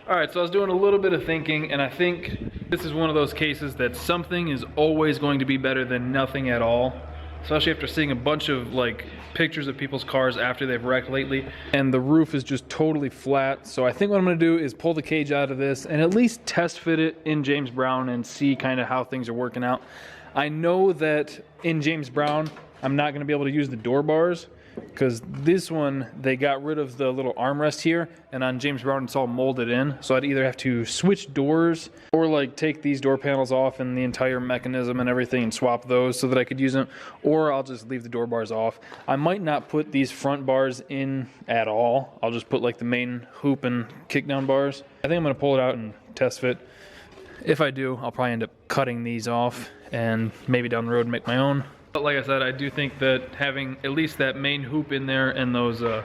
All right, so I was doing a little bit of thinking, and I think this is one of those cases that something is always going to be better than nothing at all. Especially after seeing a bunch of like pictures of people's cars after they've wrecked lately. And the roof is just totally flat. So I think what I'm gonna do is pull the cage out of this and at least test fit it in James Brown and see kind of how things are working out. I know that in James Brown, I'm not gonna be able to use the door bars, because this one, they got rid of the little armrest here, and on James Brown it's all molded in, so I'd either have to switch doors or like take these door panels off and the entire mechanism and everything and swap those so that I could use them, or I'll just leave the door bars off. I might not put these front bars in at all. I'll just put like the main hoop and kick down bars. I think I'm gonna pull it out and test fit. If I do, I'll probably end up cutting these off and maybe down the road make my own. But like I said, I do think that having at least that main hoop in there and those the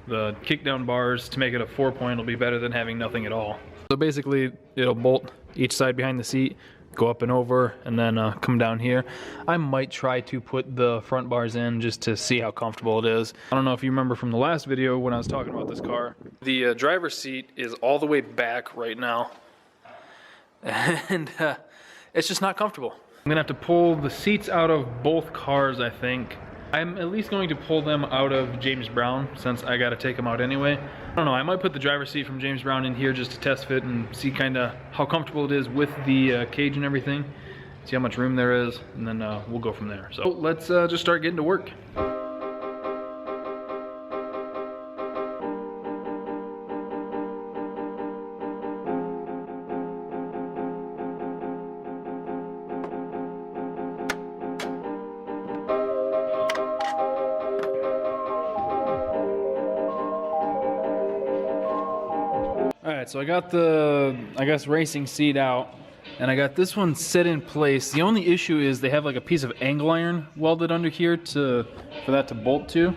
kickdown bars to make it a 4-point will be better than having nothing at all. So basically, it'll bolt each side behind the seat, go up and over, and then come down here. I might try to put the front bars in just to see how comfortable it is. I don't know if you remember from the last video when I was talking about this car. The driver's seat is all the way back right now, and it's just not comfortable. I'm gonna have to pull the seats out of both cars, I think. I'm at least going to pull them out of James Brown since I gotta take them out anyway. I don't know, I might put the driver's seat from James Brown in here just to test fit and see kinda how comfortable it is with the cage and everything. See how much room there is, and then we'll go from there. So let's just start getting to work. Alright, so I got the, I guess, racing seat out, and I got this one set in place. The only issue is they have like a piece of angle iron welded under here for that to bolt to.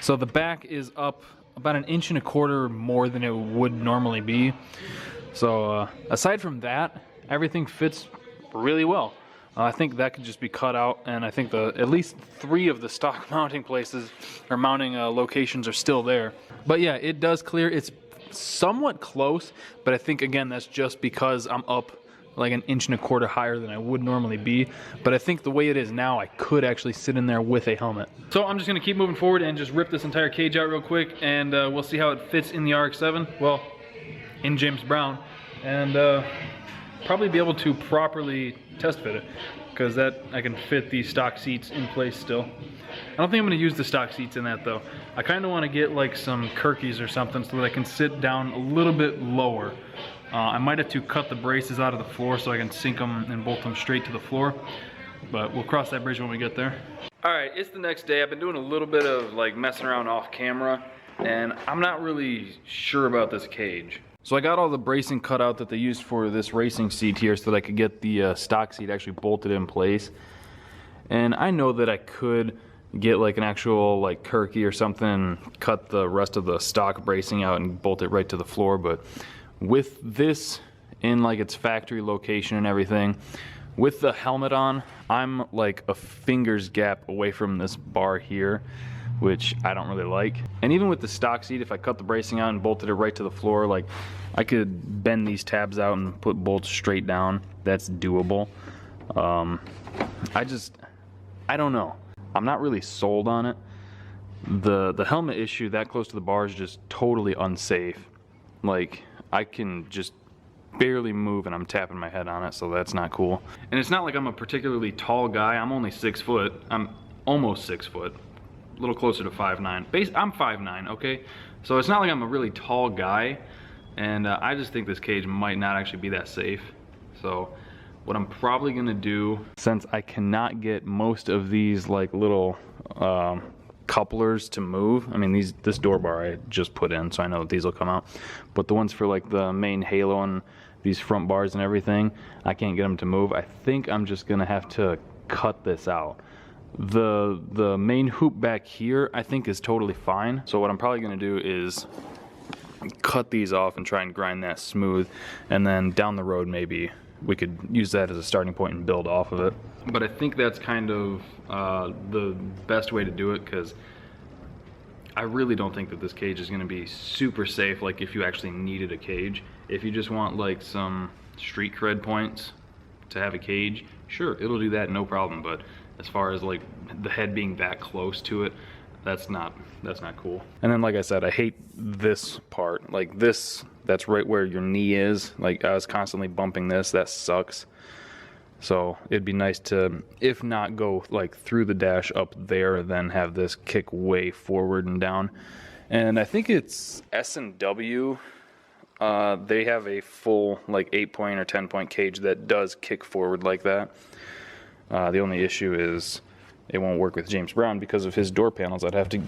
So the back is up about 1.25 inches more than it would normally be. So aside from that, everything fits really well. I think that could just be cut out, and I think at least 3 of the stock mounting places or mounting locations are still there. But yeah, it does clear. It's somewhat close, but I think again that's just because I'm up like 1.25 inches higher than I would normally be. But I think the way it is now, I could actually sit in there with a helmet. So I'm just gonna keep moving forward and just rip this entire cage out real quick, and we'll see how it fits in the RX-7, well, in James Brown, and probably be able to properly test fit it, because that I can fit these stock seats in place still. I don't think I'm gonna use the stock seats in that though. I kinda wanna get like some Kirkies or something so that I can sit down a little bit lower. I might have to cut the braces out of the floor so I can sink them and bolt them straight to the floor, but we'll cross that bridge when we get there. All right, it's the next day. I've been doing a little bit of like messing around off camera, and I'm not really sure about this cage. So I got all the bracing cut out that they used for this racing seat here so that I could get the stock seat actually bolted in place. And I know that I could get like an actual like Kirky or something, cut the rest of the stock bracing out and bolt it right to the floor, but with this in like its factory location and everything, with the helmet on, I'm like a finger's gap away from this bar here, which I don't really like. And even with the stock seat, if I cut the bracing out and bolted it right to the floor, like I could bend these tabs out and put bolts straight down. That's doable. I don't know. I'm not really sold on it. The helmet issue that close to the bar is just totally unsafe. Like I can just barely move and I'm tapping my head on it, so that's not cool. And it's not like I'm a particularly tall guy. I'm only 6 foot. I'm almost 6 foot. A little closer to 5'9". I'm 5'9", okay? So it's not like I'm a really tall guy, and I just think this cage might not actually be that safe. So what I'm probably gonna do, since I cannot get most of these like little couplers to move, I mean this door bar I just put in, so I know that these will come out, but the ones for like the main halo and these front bars and everything, I can't get them to move. I think I'm just gonna have to cut this out. The main hoop back here I think is totally fine, so what I'm probably gonna do is cut these off and try and grind that smooth, and then down the road maybe we could use that as a starting point and build off of it. But I think that's kind of the best way to do it, because I really don't think that this cage is going to be super safe, like if you actually needed a cage. If you just want like some street cred points to have a cage, sure, it'll do that, no problem. But as far as like the head being that close to it, that's not cool. And then, like I said, I hate this part, like this, that's right where your knee is. Like, I was constantly bumping this, that sucks. So it'd be nice to, if not go like through the dash up there, then have this kick way forward and down. And I think it's S&W. They have a full like 8-point or 10-point cage that does kick forward like that. The only issue is it won't work with James Brown because of his door panels. I'd have to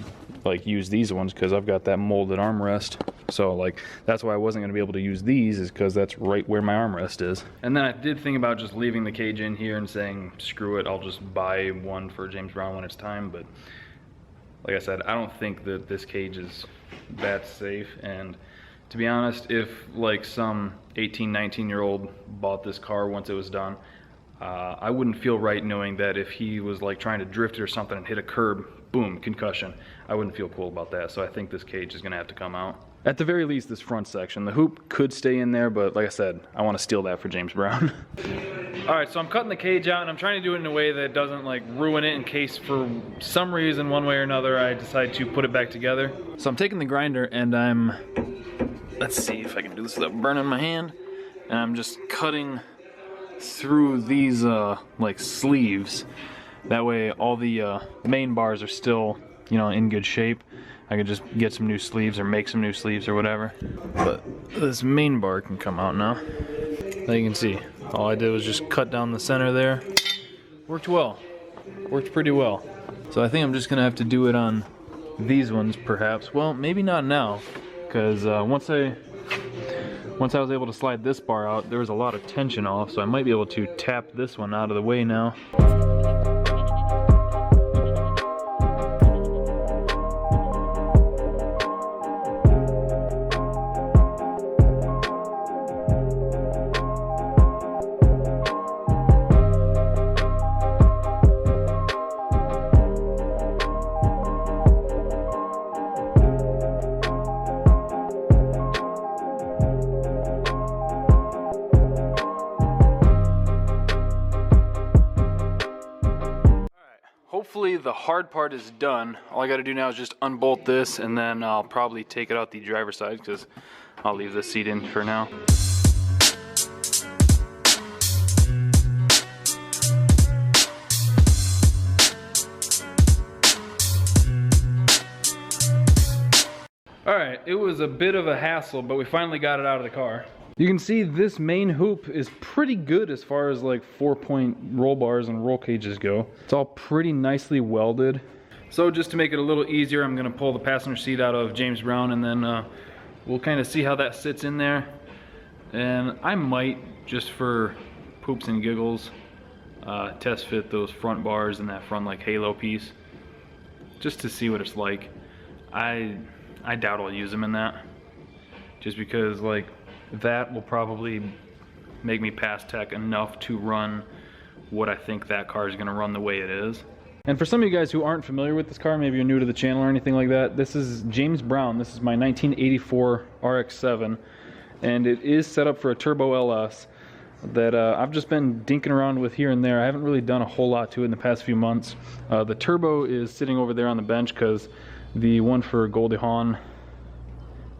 like use these ones because I've got that molded armrest. So like that's why I wasn't going to be able to use these, is because that's right where my armrest is. And then I did think about just leaving the cage in here and saying screw it, I'll just buy one for James Brown when it's time. But like I said, I don't think that this cage is that safe. And to be honest, if like some 18, 19-year-old bought this car once it was done, I wouldn't feel right knowing that if he was like trying to drift it or something and hit a curb, boom, concussion. I wouldn't feel cool about that. So I think this cage is gonna have to come out. At the very least, this front section. The hoop could stay in there, but like I said, I want to steal that for James Brown. All right, so I'm cutting the cage out and I'm trying to do it in a way that doesn't like ruin it in case for some reason, one way or another, I decide to put it back together. So I'm taking the grinder and I'm, let's see if I can do this without burning my hand. And I'm just cutting through these like sleeves. That way all the main bars are still, you know, in good shape. I could just get some new sleeves or make some new sleeves or whatever. But this main bar can come out now. Now you can see, all I did was just cut down the center there. Worked well, worked pretty well. So I think I'm just gonna have to do it on these ones perhaps. Well, maybe not now, because once I was able to slide this bar out, there was a lot of tension off, so I might be able to tap this one out of the way now. Hopefully the hard part is done. All I gotta do now is just unbolt this, and then I'll probably take it out the driver's side because I'll leave this seat in for now. Alright, it was a bit of a hassle, but we finally got it out of the car. You can see this main hoop is pretty good as far as like 4-point roll bars and roll cages go. It's all pretty nicely welded. So just to make it a little easier, I'm gonna pull the passenger seat out of James Brown, and then we'll kind of see how that sits in there. And I might, just for poops and giggles, test fit those front bars and that front like halo piece, just to see what it's like. I doubt I'll use them in that, just because like that will probably make me pass tech enough to run what I think that car is going to run the way it is. And for some of you guys who aren't familiar with this car, maybe you're new to the channel or anything like that, this is James Brown. This is my 1984 RX-7, and it is set up for a turbo LS that I've just been dinking around with here and there. I haven't really done a whole lot to it in the past few months. The turbo is sitting over there on the bench because the one for Goldie Hawn,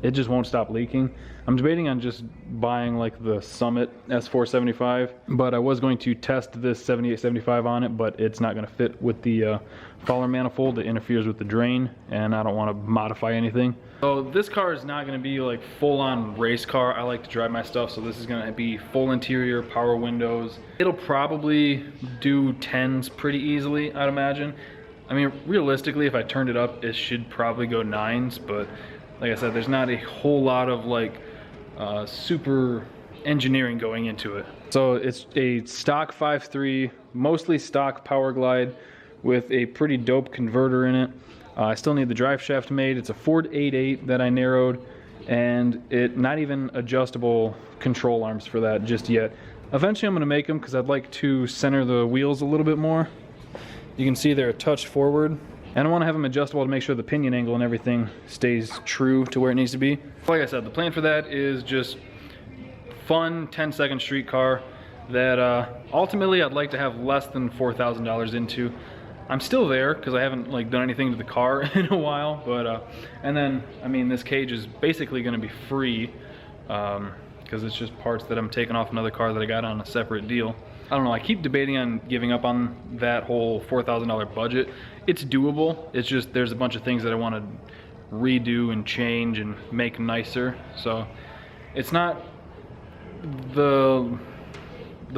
it just won't stop leaking. I'm debating on just buying like the Summit S475, but I was going to test this 7875 on it, but it's not going to fit with the Fowler manifold. It interferes with the drain, and I don't want to modify anything. So this car is not going to be like full-on race car. I like to drive my stuff, so this is going to be full interior, power windows. It'll probably do 10s pretty easily, I'd imagine. I mean, realistically, if I turned it up, it should probably go 9s, but like I said, there's not a whole lot of like super engineering going into it. So it's a stock 5.3, mostly stock power glide with a pretty dope converter in it. I still need the drive shaft made. It's a Ford 8.8 that I narrowed, and it not even adjustable control arms for that just yet. Eventually I'm going to make them because I'd like to center the wheels a little bit more. You can see they're a touch forward. And I want to have them adjustable to make sure the pinion angle and everything stays true to where it needs to be. Like I said, the plan for that is just fun 10-second street car that ultimately I'd like to have less than $4,000 into. I'm still there because I haven't like done anything to the car in a while, but and then I mean this cage is basically going to be free because it's just parts that I'm taking off another car that I got on a separate deal. I don't know, I keep debating on giving up on that whole $4,000 budget. It's doable, it's just there's a bunch of things that I want to redo and change and make nicer. So it's not the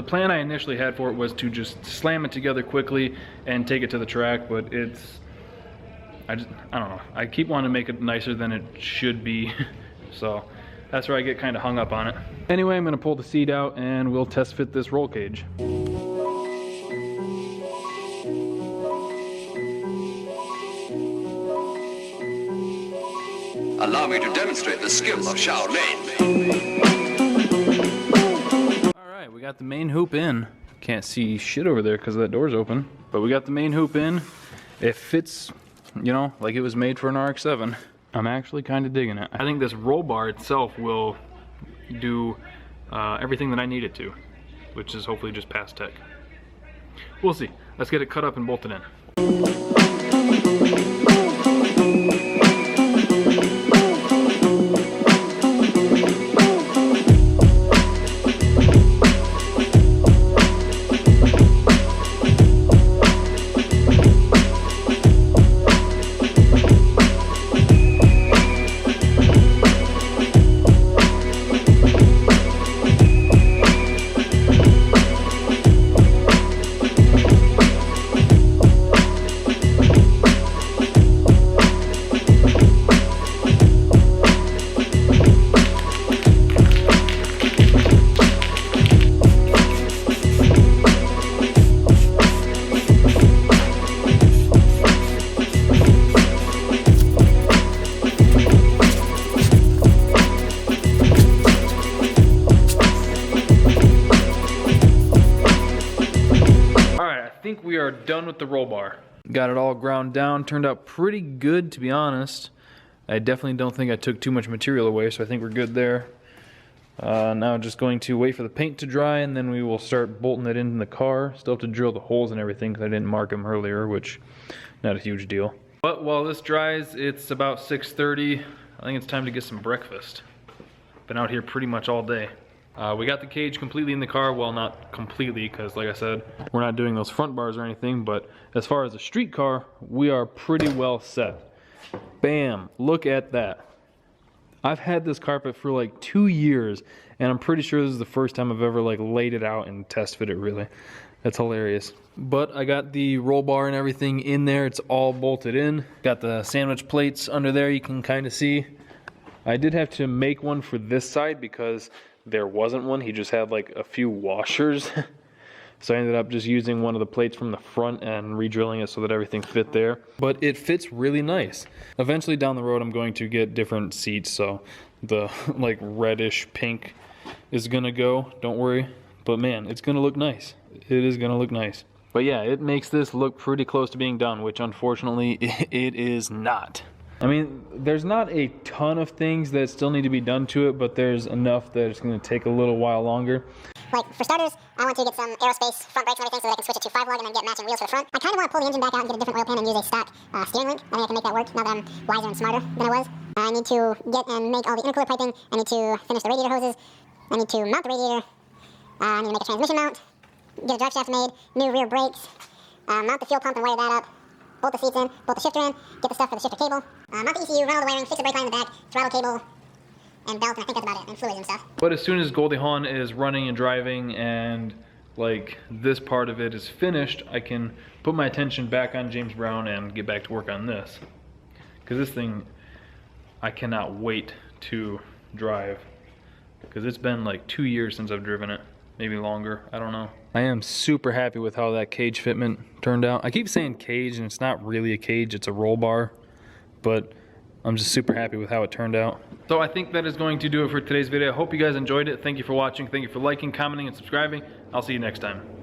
plan I initially had for it was to just slam it together quickly and take it to the track, but I don't know, I keep wanting to make it nicer than it should be. So that's where I get kind of hung up on it. Anyway, I'm going to pull the seat out and we'll test fit this roll cage. Allow me to demonstrate the skill of Shaolin. Alright, we got the main hoop in. Can't see shit over there because that door's open. But we got the main hoop in. It fits, you know, like it was made for an RX-7. I'm actually kind of digging it. I think this roll bar itself will do everything that I need it to, which is hopefully just pass tech. We'll see. Let's get it cut up and bolted in. We are done with the roll bar. Got it all ground down, turned out pretty good to be honest. I definitely don't think I took too much material away, so I think we're good there. Now just going to wait for the paint to dry and then we will start bolting it in the car. Still have to drill the holes and everything because I didn't mark them earlier, which not a huge deal. But while this dries, it's about 6:30. I think it's time to get some breakfast. Been out here pretty much all day. We got the cage completely in the car. Well, not completely, because like I said, we're not doing those front bars or anything, but as far as the street car, we are pretty well set. Bam, look at that. I've had this carpet for like 2 years, and I'm pretty sure this is the first time I've ever like laid it out and test fit it really. That's hilarious. But I got the roll bar and everything in there. It's all bolted in. Got the sandwich plates under there, you can kind of see. I did have to make one for this side because there wasn't one. He just had like a few washers. So I ended up just using one of the plates from the front and re-drilling it so that everything fit there. But it fits really nice. Eventually down the road I'm going to get different seats, so the like reddish pink is gonna go, don't worry. But man, it's gonna look nice. It is gonna look nice. But yeah, it makes this look pretty close to being done, which unfortunately it is not. I mean, there's not a ton of things that still need to be done to it, but there's enough that it's going to take a little while longer. Like, for starters, I want to get some aerospace front brakes and everything so that I can switch it to 5-lug and then get matching wheels for the front. I kind of want to pull the engine back out and get a different oil pan and use a stock steering link. I think I can make that work now that I'm wiser and smarter than I was. I need to get and make all the intercooler piping. I need to finish the radiator hoses. I need to mount the radiator. I need to make a transmission mount. Get a drive shaft made. New rear brakes. Mount the fuel pump and wire that up. Bolt the seats in, bolt the shifter in, get the stuff for the shifter cable, mount the ECU, run all the wiring, fix the brake line in the back, throttle cable, and belt, and I think that's about it, and fluids and stuff. But as soon as Goldie Hawn is running and driving and like this part of it is finished, I can put my attention back on James Brown and get back to work on this. Because this thing, I cannot wait to drive. Because it's been like 2 years since I've driven it. Maybe longer, I don't know. I am super happy with how that cage fitment turned out. I keep saying cage and it's not really a cage, it's a roll bar. But I'm just super happy with how it turned out. So I think that is going to do it for today's video. I hope you guys enjoyed it. Thank you for watching, thank you for liking, commenting, and subscribing. I'll see you next time.